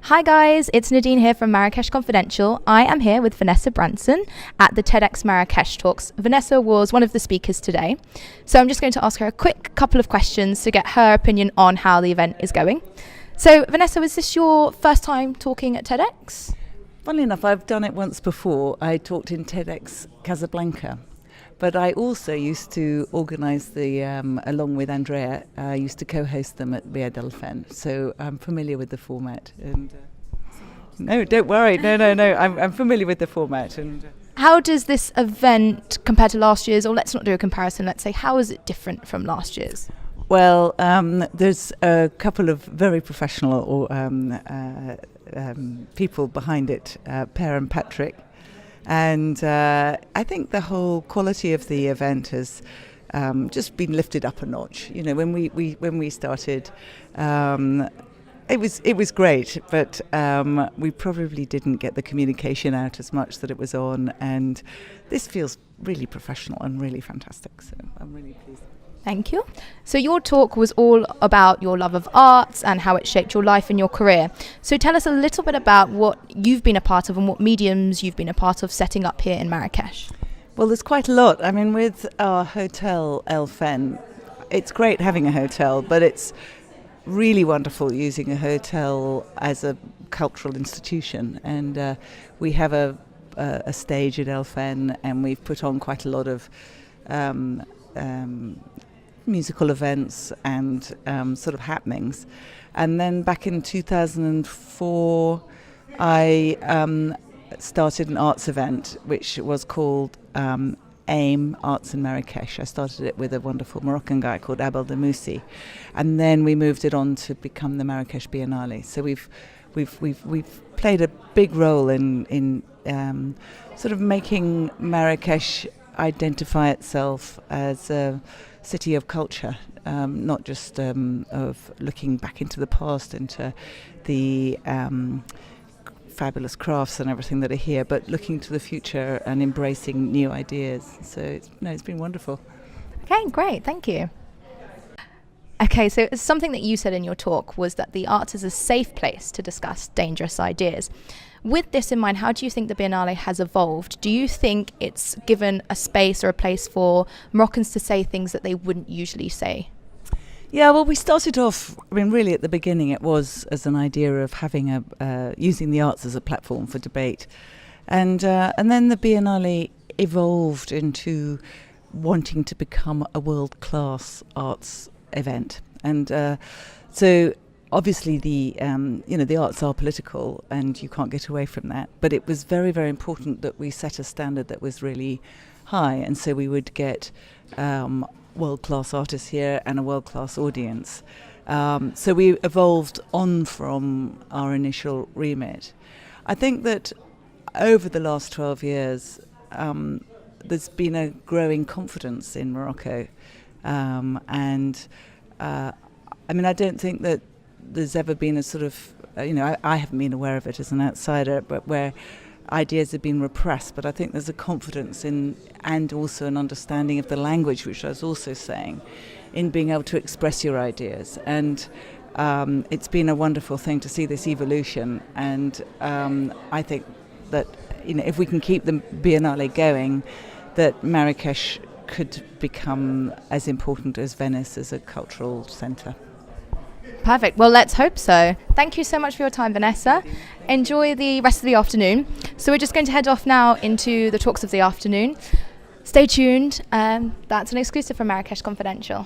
Hi guys, it's Nadine here from Marrakesh Confidential. I am here with Vanessa Branson at the TEDx Marrakesh Talks. Vanessa was one of the speakers today. So I'm just going to ask her a quick couple of questions to get her opinion on how the event is going. So Vanessa, was this your first time talking at TEDx? Funnily enough, I've done it once before. I talked in TEDx Casablanca. But I also used to organise along with Andrea, I used to co-host them at Via del Fen. So I'm familiar with the format. And no, don't worry. No. I'm familiar with the format. And how does this event compare to last year's? Or let's not do a comparison. Let's say, how is it different from last year's? Well, there's a couple of very professional people behind it, Per and Patrick. And I think the whole quality of the event has just been lifted up a notch. You know, when we started, it was great, but we probably didn't get the communication out as much that it was on. And this feels really professional and really fantastic. So I'm really pleased. Thank you. So your talk was all about your love of arts and how it shaped your life and your career. So tell us a little bit about what you've been a part of and what mediums you've been a part of setting up here in Marrakesh. Well, there's quite a lot. I mean, with our hotel El Fen, it's great having a hotel, but it's really wonderful using a hotel as a cultural institution. And we have a stage at El Fen, and we've put on quite a lot of musical events and sort of happenings. And then back in 2004 I started an arts event which was called AIM Arts in Marrakesh. I started it with a wonderful Moroccan guy called Abel Demoussi, and then we moved it on to become the Marrakesh Biennale. So we've played a big role in sort of making Marrakesh identify itself as a city of culture, not just of looking back into the past, into the fabulous crafts and everything that are here, but looking to the future and embracing new ideas. So it's been wonderful. Okay, great, thank you. Okay, so something that you said in your talk was that the arts is a safe place to discuss dangerous ideas. With this in mind, how do you think the Biennale has evolved? Do you think it's given a space or a place for Moroccans to say things that they wouldn't usually say? Yeah, well, we started off, I mean, really at the beginning it was as an idea of having using the arts as a platform for debate. And then the Biennale evolved into wanting to become a world-class arts event. And so obviously the arts are political and you can't get away from that, but it was very, very important that we set a standard that was really high, and so we would get world-class artists here and a world-class audience. So we evolved on from our initial remit. I think that over the last 12 years there's been a growing confidence in Morocco, and I mean, I don't think that there's ever been a sort of, I haven't been aware of it as an outsider, but where ideas have been repressed. But I think there's a confidence in, and also an understanding of the language, which I was also saying, in being able to express your ideas. And it's been a wonderful thing to see this evolution. And I think that, if we can keep the Biennale going, that Marrakesh could become as important as Venice as a cultural centre. Perfect. Well, let's hope so. Thank you so much for your time, Vanessa. Enjoy the rest of the afternoon. So we're just going to head off now into the talks of the afternoon. Stay tuned. That's an exclusive from Marrakesh Confidential.